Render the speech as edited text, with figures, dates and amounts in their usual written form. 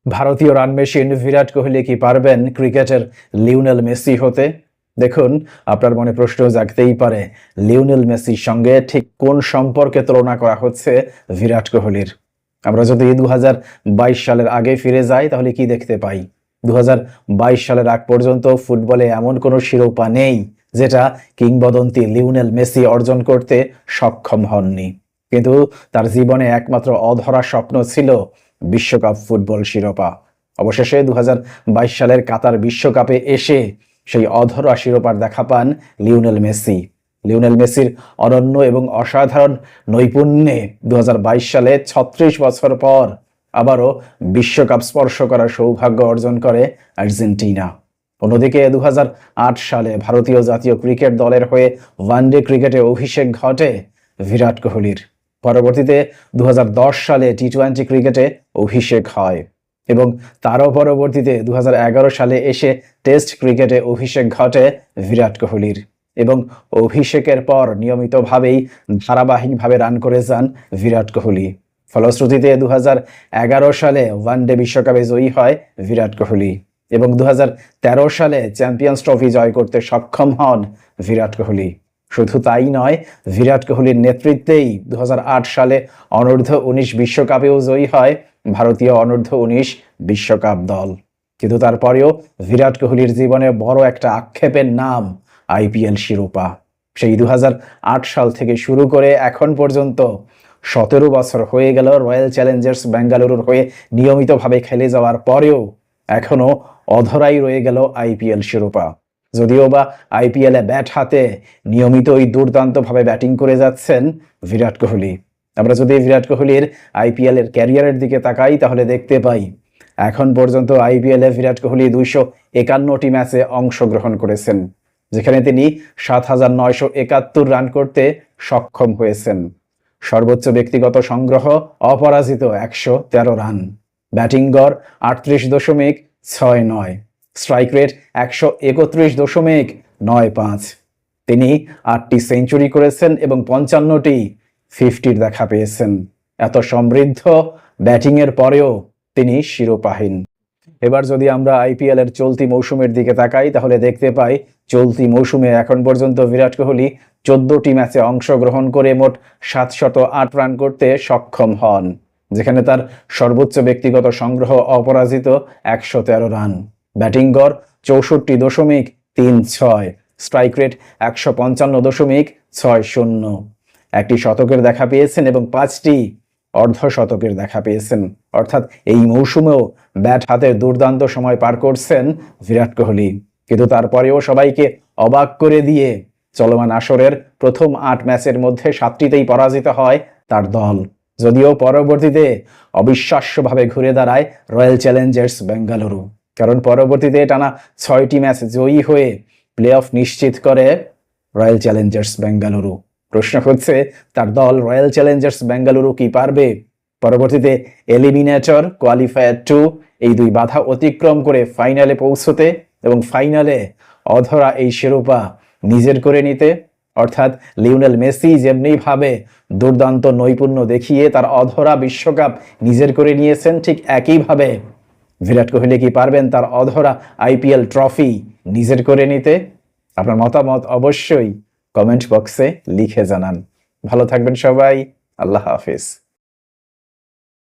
ভারতীয় run machine Virat Kohli কি পারবেন ক্রিকেটের লিওনেল মেসি হতে? দেখুন, আপনার মনে প্রশ্ন জাগতেই পারে, লিওনেল মেসির সঙ্গে ঠিক কোন সম্পর্কে তুলনা করা হচ্ছে বিরাট কোহলির। আমরা যদি 2022 সালের আগে ফিরে যাই তাহলে কি দেখতে পাই? 2022 সালের আগ পর্যন্ত ফুটবলে এমন কোনো শিরোপা নেই যেটা কিংবদন্তি লিওনেল মেসি অর্জন করতে সক্ষম হননি। কিন্তু তার জীবনে একমাত্র অধরা স্বপ্ন ছিল বিশ্বকাপ ফুটবল শিরোপা। অবশেষে 2022 সালের কাতার বিশ্বকাপে এসে সেই অধরা শিরোপার দেখা পান লিওনেল মেসি। লিওনেল মেসির অনন্য এবং অসাধারণ নৈপুণ্যে 2022 সালে 36 বছর পর আবারও বিশ্বকাপ স্পর্শ করার সৌভাগ্য অর্জন করে আর্জেন্টিনা। অন্যদিকে 2008 সালে ভারতীয় জাতীয় ক্রিকেট দলের হয়ে ওয়ানডে ক্রিকেটে অভিষেক ঘটে বিরাট কোহলির। পরবর্তীতে 2010 সালে টি-20 ক্রিকেটে অভিষেক হয় এবং তারও পরবর্তীতে 2011 সালে এসে টেস্ট ক্রিকেটে অভিষেক ঘটে বিরাট কোহলির এবং অভিষেকের পর নিয়মিতভাবেই ধারাবাহিকভাবে রান করে যান বিরাট কোহলি। ফলশ্রুতিতে 2011 সালে ওয়ানডে বিশ্বকাপে জয়ী হয় বিরাট কোহলি এবং 2013 সালে চ্যাম্পিয়ন্স ট্রফি জয় করতে সক্ষম হন বিরাট কোহলি। শুধু তাই নয়, বিরাট কোহলির নেতৃত্বেই 2008 সালে অনূর্ধ্ব-19 বিশ্বকাপেও জয়ী হয় ভারতীয় অনূর্ধ্ব-19 বিশ্বকাপ দল। কিন্তু তারপরেও বিরাট কোহলির জীবনে বড় একটা আক্ষেপের নাম আইপিএল শিরোপা। সেই 2008 সাল থেকে শুরু করে এখন পর্যন্ত 17 বছর হয়ে গেল রয়্যাল চ্যালেঞ্জার্স বেঙ্গালুরুর হয়ে নিয়মিতভাবে খেলে যাওয়ার পরেও এখনো অধরাই রয়ে গেল আইপিএল শিরোপা। যদিও বা আইপিএলে ব্যাট হাতে নিয়মিতই দুর্দান্তভাবে ব্যাটিং করে যাচ্ছেন বিরাট কোহলি। আমরা যদি বিরাট কোহলির আইপিএলের ক্যারিয়ারের দিকে তাকাই তাহলে দেখতে পাই এখন পর্যন্ত আইপিএলে বিরাট কোহলি 251টি ম্যাচে অংশগ্রহণ করেছেন, যেখানে তিনি 7,971 রান করতে সক্ষম হয়েছেন। সর্বোচ্চ ব্যক্তিগত সংগ্রহ অপরাজিত 113 রান, ব্যাটিং গড় 38.69, স্ট্রাইক রেট 131.95। তিনি 8টি সেঞ্চুরি করেছেন এবং 55টি 50-র দেখা পেয়েছেন। এত সমৃদ্ধ ব্যাটিংয়ের পরেও তিনি শিরোপাহীন। এবার যদি আমরা আইপিএল এর চলতি মৌসুমের দিকে তাকাই তাহলে দেখতে পাই চলতি মৌসুমে এখন পর্যন্ত বিরাট কোহলি 14টি ম্যাচে অংশগ্রহণ করে মোট 708 রান করতে সক্ষম হন, যেখানে তার সর্বোচ্চ ব্যক্তিগত সংগ্রহ অপরাজিত 113 রান, ব্যাটিং গড় 64.36, স্ট্রাইক রেট 155.60, একটি শতকের দেখা পেয়েছেন এবং 5টি অর্ধশতকের দেখা পেয়েছেন। অর্থাৎ এই মৌসুমেও ব্যাট হাতে দুর্দান্ত সময় পার করছেন বিরাট কোহলি। কিন্তু তারপরেও সবাইকে অবাক করে দিয়ে চলমান আসরের প্রথম 8 ম্যাচের মধ্যে 7টিতেই পরাজিত হয় তার দল, যদিও পরবর্তীতে অবিশ্বাস্যভাবে ঘুরে দাঁড়ায় রয়্যাল চ্যালেঞ্জার্স বেঙ্গালুরু। কারণ পরবর্তীতে টানা 6টি ম্যাচ জয়ী হয়ে প্লে অফ নিশ্চিত করে রয়্যাল চ্যালেঞ্জার্স বেঙ্গালুরু। প্রশ্ন হচ্ছে, তার দল রয়্যাল চ্যালেঞ্জার্স বেঙ্গালুরু কি পারবে পরবর্তীতে এলিমিনেটর, কোয়ালিফায়ার 2 এই 2 বাধা অতিক্রম করে ফাইনালে পৌঁছতে এবং ফাইনালে অধরা এই শিরোপা নিজের করে নিতে? অর্থাৎ লিওনেল মেসি যেমনি ভাবে দুর্দান্ত নৈপুণ্য দেখিয়ে তার অধরা বিশ্বকাপ নিজের করে নিয়েছেন, ঠিক একইভাবে বিরাট কোহলি কি পারবেন তার অধরা আইপিএল ট্রফি নিজের করে নিতে? আপনার মতামত অবশ্যই কমেন্ট বক্সে লিখে জানান। ভালো থাকবেন সবাই। আল্লাহ হাফেজ।